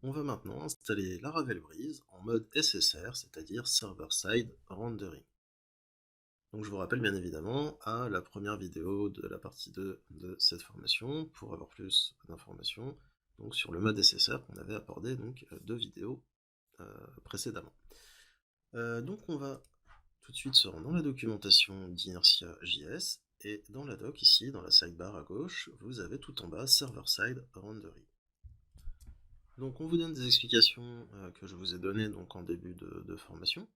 on va maintenant installer Laravel Breeze en mode SSR, c'est-à-dire Server-Side Rendering. Donc je vous rappelle bien évidemment à la première vidéo de la partie 2 de cette formation pour avoir plus d'informations donc sur le mode SSR qu'on avait abordé donc 2 vidéos précédemment. Donc on va tout de suite se rendre dans la documentation d'Inertia.js et dans la doc ici, dans la sidebar à gauche, vous avez tout en bas Server-Side Rendering. Donc on vous donne des explications que je vous ai données donc en début de formation.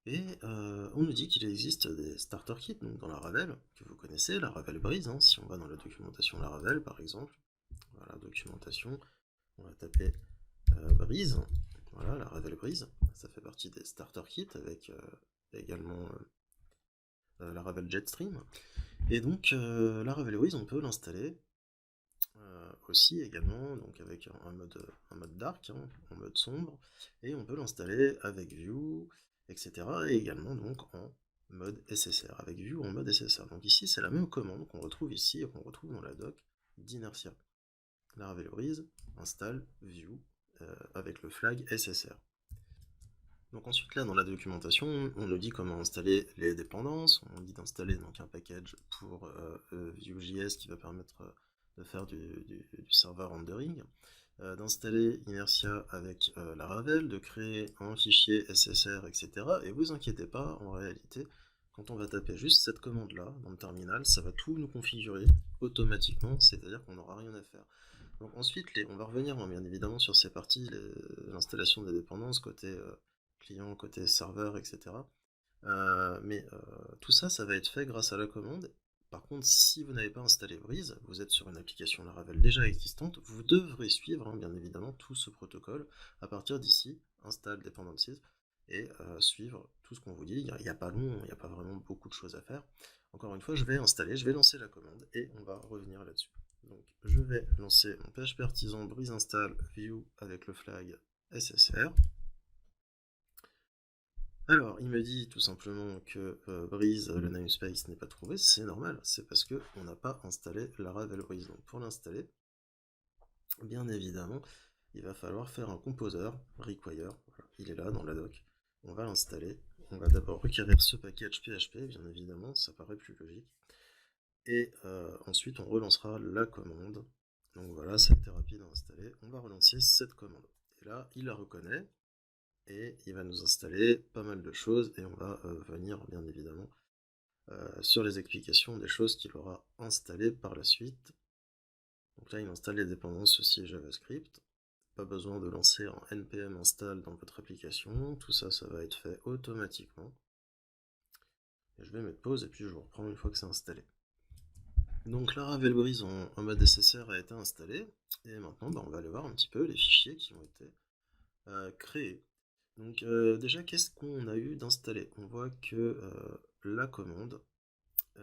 Et on nous dit qu'il existe des starter kits donc dans Laravel, que vous connaissez, Laravel Breeze, hein, si on va dans la documentation Laravel par exemple, voilà, documentation, on va taper Breeze, voilà, Laravel Breeze, ça fait partie des starter kits avec également Laravel Jetstream. Et donc Laravel Breeze, on peut l'installer aussi également donc avec un mode dark, hein, en mode sombre, et on peut l'installer avec Vue, etc. et également donc en mode SSR, avec Vue en mode SSR. Donc ici c'est la même commande qu'on retrouve ici et qu'on retrouve dans la doc d'Inertia. Laravel Breeze installe Vue avec le flag SSR. Donc ensuite là dans la documentation on nous dit comment installer les dépendances, on dit d'installer donc un package pour Vue.js qui va permettre de faire du server rendering, d'installer Inertia avec Laravel, de créer un fichier SSR, etc. Et vous inquiétez pas, en réalité, quand on va taper juste cette commande-là dans le terminal, ça va tout nous configurer automatiquement, c'est-à-dire qu'on n'aura rien à faire. Donc ensuite, on va revenir bien évidemment sur ces parties, l'installation des dépendances côté client, côté serveur, etc. Mais tout ça, ça va être fait grâce à la commande. Par contre, si vous n'avez pas installé Breeze, vous êtes sur une application Laravel déjà existante, vous devrez suivre bien évidemment tout ce protocole à partir d'ici, install dependencies, et suivre tout ce qu'on vous dit. Il n'y a pas long, il n'y a pas vraiment beaucoup de choses à faire. Encore une fois, je vais installer, je vais lancer la commande et on va revenir là-dessus. Donc je vais lancer mon PHP artisan Breeze install Vue avec le flag SSR. Alors, il me dit tout simplement que Breeze, le namespace n'est pas trouvé, c'est normal, c'est parce qu'on n'a pas installé Laravel Breeze. Donc pour l'installer, bien évidemment, il va falloir faire un composer require, voilà, il est là dans la doc, on va l'installer, on va d'abord requérir ce package PHP, bien évidemment, ça paraît plus logique, et ensuite on relancera la commande. Donc voilà, ça a été rapide à installer, on va relancer cette commande. Et là, il la reconnaît, et il va nous installer pas mal de choses et on va venir bien évidemment sur les explications des choses qu'il aura installées par la suite. Donc là il installe les dépendances aussi JavaScript, pas besoin de lancer un npm install dans votre application, tout ça ça va être fait automatiquement. Et je vais mettre pause et puis je vous reprends une fois que c'est installé. Donc Laravel Breeze en mode SSR a été installé et maintenant on va aller voir un petit peu les fichiers qui ont été créés. Donc déjà, qu'est-ce qu'on a eu d'installé? On voit que la commande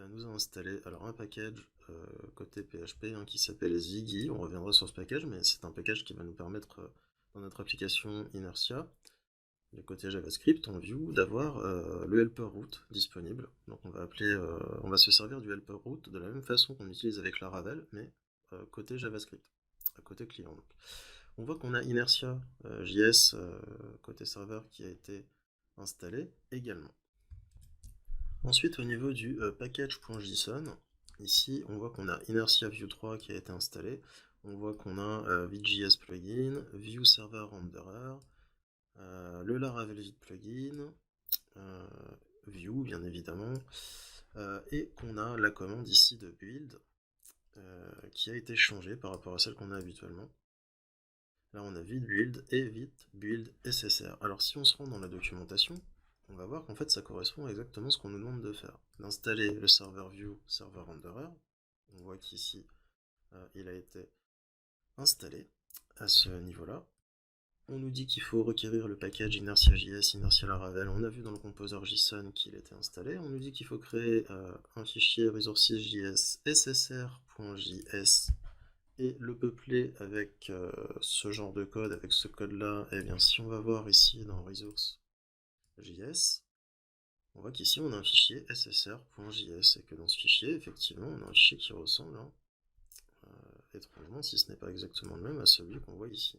nous a installé alors un package côté PHP hein, qui s'appelle Ziggy. On reviendra sur ce package, mais c'est un package qui va nous permettre dans notre application Inertia, du côté JavaScript, en Vue, d'avoir le helper root disponible. Donc on va se servir du helper root de la même façon qu'on utilise avec Laravel, mais côté JavaScript, à côté client. Donc. On voit qu'on a Inertia JS côté serveur qui a été installé également. Ensuite, au niveau du package.json, ici on voit qu'on a Inertia Vue 3 qui a été installé. On voit qu'on a Vue.js plugin, Vue Server Renderer, le Laravel Vite plugin, Vue bien évidemment, et qu'on a la commande ici de build qui a été changée par rapport à celle qu'on a habituellement. Là, on a vite build et vite build SSR. Alors, si on se rend dans la documentation, on va voir qu'en fait, ça correspond exactement à ce qu'on nous demande de faire. D'installer le serveur Vue Server Renderer. On voit qu'ici, il a été installé à ce niveau-là. On nous dit qu'il faut requérir le package Inertia.js, Inertia Laravel. On a vu dans le composer JSON qu'il était installé. On nous dit qu'il faut créer un fichier resources.js ssr.js et le peupler avec ce genre de code, avec ce code-là, et bien si on va voir ici dans resource.js, on voit qu'ici on a un fichier ssr.js, et que dans ce fichier, effectivement, on a un fichier qui ressemble, hein, étrangement, si ce n'est pas exactement le même à celui qu'on voit ici.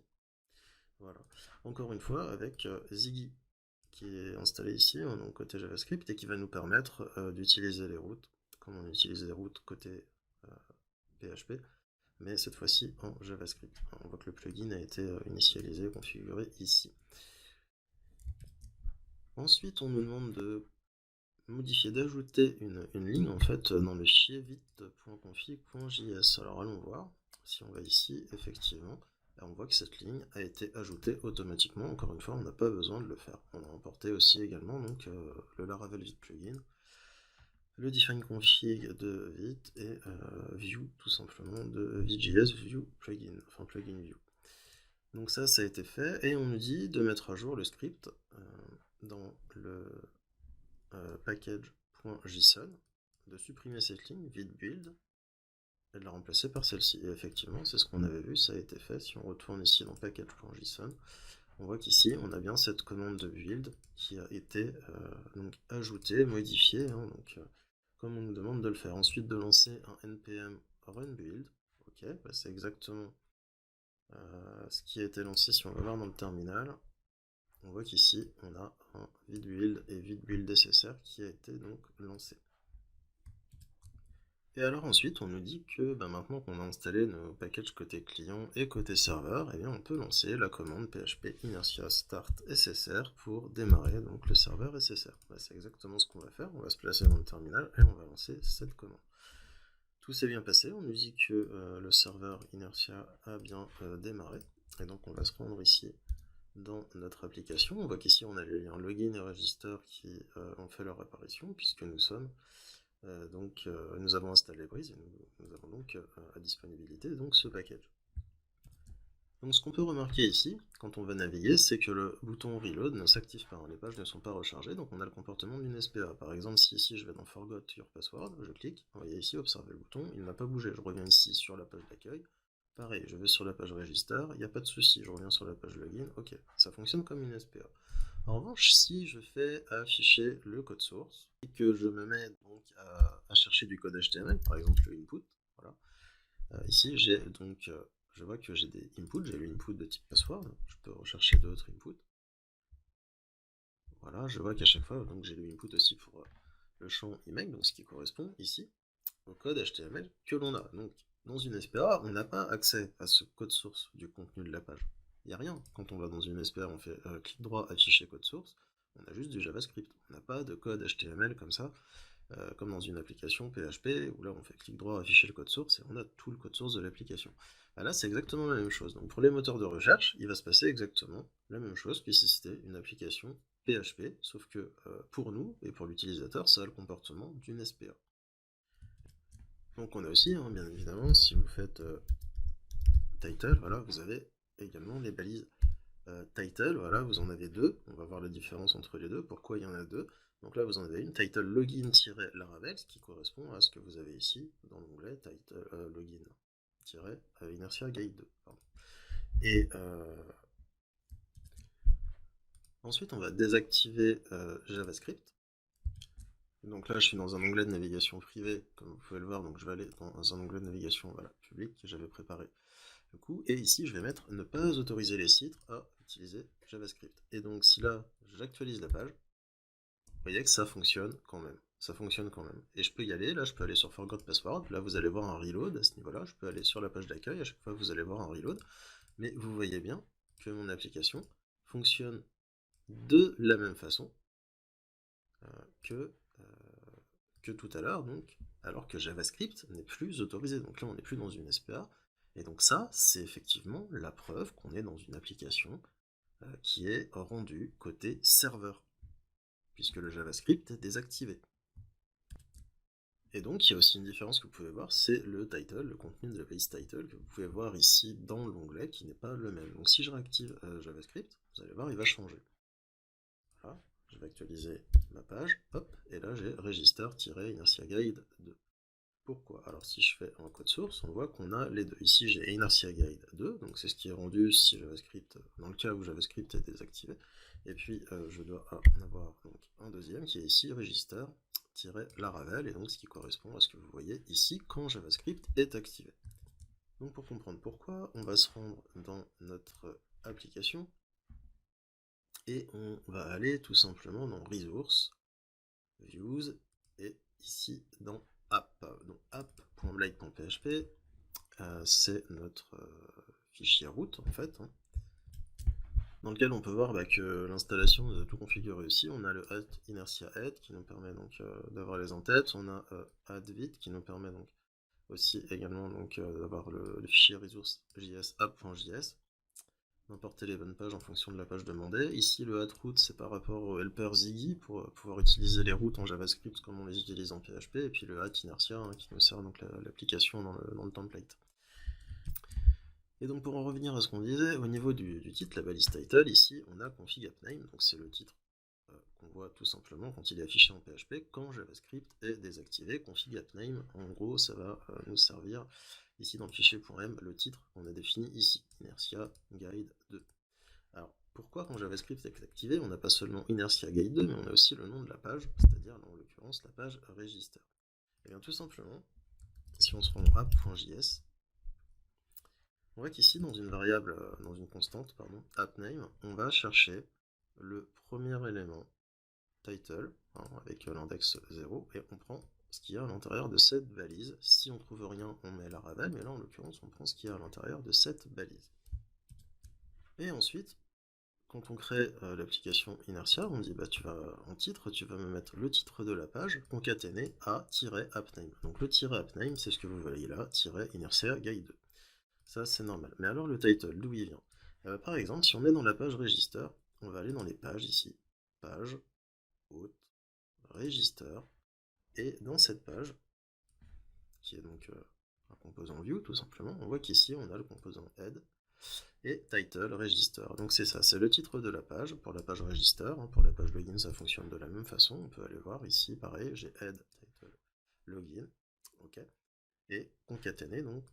Voilà. Encore une fois, avec Ziggy, qui est installé ici, donc côté JavaScript, et qui va nous permettre d'utiliser les routes, comme on utilise les routes côté PHP, mais cette fois-ci en JavaScript. On voit que le plugin a été initialisé, configuré ici. Ensuite, on nous demande de modifier, d'ajouter une ligne en fait dans le fichier vite.config.js. Alors allons voir, si on va ici, effectivement, on voit que cette ligne a été ajoutée automatiquement. Encore une fois, on n'a pas besoin de le faire. On a importé aussi également donc, le Laravel Vite plugin, le define config de Vite et view tout simplement de Vite.js view plugin, enfin plugin view. Donc ça a été fait et on nous dit de mettre à jour le script dans le package.json, de supprimer cette ligne vite build et de la remplacer par celle-ci. Et effectivement, c'est ce qu'on avait vu, ça a été fait. Si on retourne ici dans package.json, on voit qu'ici, on a bien cette commande de build qui a été donc ajoutée, modifiée, donc, comme on nous demande de le faire. Ensuite, de lancer un npm run build. Ok, bah c'est exactement ce qui a été lancé. Si on va voir dans le terminal, on voit qu'ici, on a un vite build et vite build SSR qui a été donc lancé. Et alors ensuite, on nous dit que maintenant qu'on a installé nos packages côté client et côté serveur, eh bien, on peut lancer la commande php inertia start SSR pour démarrer donc le serveur SSR. C'est exactement ce qu'on va faire. On va se placer dans le terminal et on va lancer cette commande. Tout s'est bien passé. On nous dit que le serveur inertia a bien démarré. Et donc on va se rendre ici dans notre application. On voit qu'ici on a les liens login et register qui ont fait leur apparition puisque nous sommes nous avons installé Breeze et nous avons donc à disponibilité donc ce package. Donc ce qu'on peut remarquer ici, quand on va naviguer, c'est que le bouton Reload ne s'active pas, les pages ne sont pas rechargées, donc on a le comportement d'une SPA. Par exemple, si ici je vais dans Forgot Your Password, je clique, vous voyez ici, observez le bouton, il n'a pas bougé. Je reviens ici sur la page d'accueil, pareil, je vais sur la page Register, il n'y a pas de souci, je reviens sur la page Login, ok, ça fonctionne comme une SPA. En revanche, si je fais afficher le code source et que je me mets donc à chercher du code HTML, par exemple le input, voilà, ici j'ai donc, je vois que j'ai des inputs, j'ai l'input de type password, je peux rechercher d'autres inputs. Voilà, je vois qu'à chaque fois, donc j'ai le input aussi pour le champ email, donc ce qui correspond ici au code HTML que l'on a. Donc dans une SPA, on n'a pas accès à ce code source du contenu de la page. Il n'y a rien. Quand on va dans une SPA, on fait clic droit, afficher code source, on a juste du JavaScript. On n'a pas de code HTML comme ça, comme dans une application PHP, où là on fait clic droit, afficher le code source, et on a tout le code source de l'application. Là, c'est exactement la même chose. Donc pour les moteurs de recherche, il va se passer exactement la même chose que si c'était une application PHP, sauf que pour nous et pour l'utilisateur, ça a le comportement d'une SPA. Donc on a aussi, bien évidemment, si vous faites title, voilà, vous avez également les balises title, voilà, vous en avez deux, on va voir la différence entre les deux, pourquoi il y en a deux. Donc là vous en avez une, title login-laravel, qui correspond à ce que vous avez ici dans l'onglet title login-inertia guide 2. Pardon. Et ensuite on va désactiver JavaScript. Donc là je suis dans un onglet de navigation privée, comme vous pouvez le voir, donc je vais aller dans un onglet de navigation public que j'avais préparé. Et ici je vais mettre ne pas autoriser les sites à utiliser JavaScript. Et donc si là j'actualise la page, vous voyez que ça fonctionne quand même. Ça fonctionne quand même. Et je peux y aller, là je peux aller sur Forgot Password, là vous allez voir un reload à ce niveau-là, je peux aller sur la page d'accueil, à chaque fois vous allez voir un reload, mais vous voyez bien que mon application fonctionne de la même façon que tout à l'heure, donc, alors que JavaScript n'est plus autorisé. Donc là on n'est plus dans une SPA, et donc ça c'est effectivement la preuve qu'on est dans une application qui est rendue côté serveur, puisque le JavaScript est désactivé. Et donc, il y a aussi une différence que vous pouvez voir, c'est le title, le contenu de la base title, que vous pouvez voir ici dans l'onglet, qui n'est pas le même. Donc si je réactive JavaScript, vous allez voir, il va changer. Voilà, je vais actualiser ma page, hop, et là j'ai register-inertia guide 2. Pourquoi? Alors si je fais un code source, on voit qu'on a les deux. Ici j'ai inertia guide 2, donc c'est ce qui est rendu si JavaScript, dans le cas où JavaScript est désactivé. Et puis je dois en avoir donc un deuxième qui est ici register-laravel, et donc ce qui correspond à ce que vous voyez ici quand JavaScript est activé. Donc pour comprendre pourquoi, on va se rendre dans notre application et on va aller tout simplement dans Resources, Views et ici dans App. Donc app.blade.php, c'est notre fichier route en fait, hein, dans lequel on peut voir que l'installation est tout configurée ici. On a le inertia head qui nous permet donc d'avoir les en-têtes, on a addVit qui nous permet donc aussi également d'avoir le fichier resource.js app.js, d'importer les bonnes pages en fonction de la page demandée. Ici le add_route c'est par rapport au helper Ziggy pour pouvoir utiliser les routes en JavaScript comme on les utilise en PHP, et puis le inertia hein, qui nous sert donc l'application dans le template. Et donc pour en revenir à ce qu'on disait, au niveau du titre, la balise title, ici on a config appname, donc c'est le titre qu'on voit tout simplement quand il est affiché en PHP, quand JavaScript est désactivé. Config appname, en gros ça va nous servir ici dans le fichier .m, le titre qu'on a défini ici, inertia guide 2. Alors pourquoi quand JavaScript est activé, on n'a pas seulement inertia guide 2, mais on a aussi le nom de la page, c'est-à-dire en l'occurrence la page register. Et bien tout simplement, si on se rend dans app.js, on voit qu'ici, dans une variable, dans une constante, pardon, appname, on va chercher le premier élément, title, hein, avec l'index 0, et on prend ce qu'il y a à l'intérieur de cette balise. Si on trouve rien, on met la ravel, mais là, en l'occurrence, on prend ce qu'il y a à l'intérieur de cette balise. Et ensuite, quand on crée l'application Inertia, on dit, tu vas, en titre, tu vas me mettre le titre de la page, concaténé à-appname. Donc le -appname, c'est ce que vous voyez là, -inertia guide 2. Ça, c'est normal. Mais alors, le title, d'où il vient? Par exemple, si on est dans la page register, on va aller dans les pages ici. Page, haute, register. Et dans cette page, qui est donc un composant view, tout simplement, on voit qu'ici, on a le composant head et title register. Donc c'est ça, c'est le titre de la page pour la page register. Hein, pour la page login, ça fonctionne de la même façon. On peut aller voir ici, pareil, j'ai head, title, login. OK. Et concaténer, donc,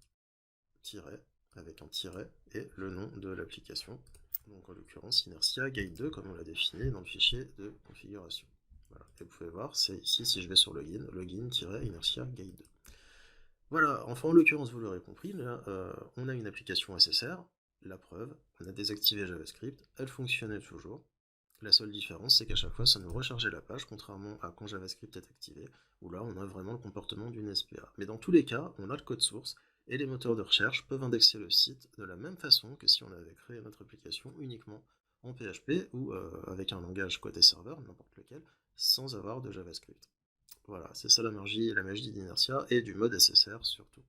tiret avec un tiret et le nom de l'application, donc en l'occurrence inertia guide 2 comme on l'a défini dans le fichier de configuration. Voilà. Et vous pouvez voir, c'est ici si je vais sur login-inertia guide 2. Voilà, enfin en l'occurrence vous l'aurez compris, là on a une application SSR, la preuve, on a désactivé JavaScript, elle fonctionnait toujours. La seule différence, c'est qu'à chaque fois, ça nous rechargeait la page, contrairement à quand JavaScript est activé, où là, on a vraiment le comportement d'une SPA. Mais dans tous les cas, on a le code source, et les moteurs de recherche peuvent indexer le site de la même façon que si on avait créé notre application uniquement en PHP ou avec un langage côté serveur, n'importe lequel, sans avoir de JavaScript. Voilà, c'est ça la magie d'Inertia et du mode SSR surtout.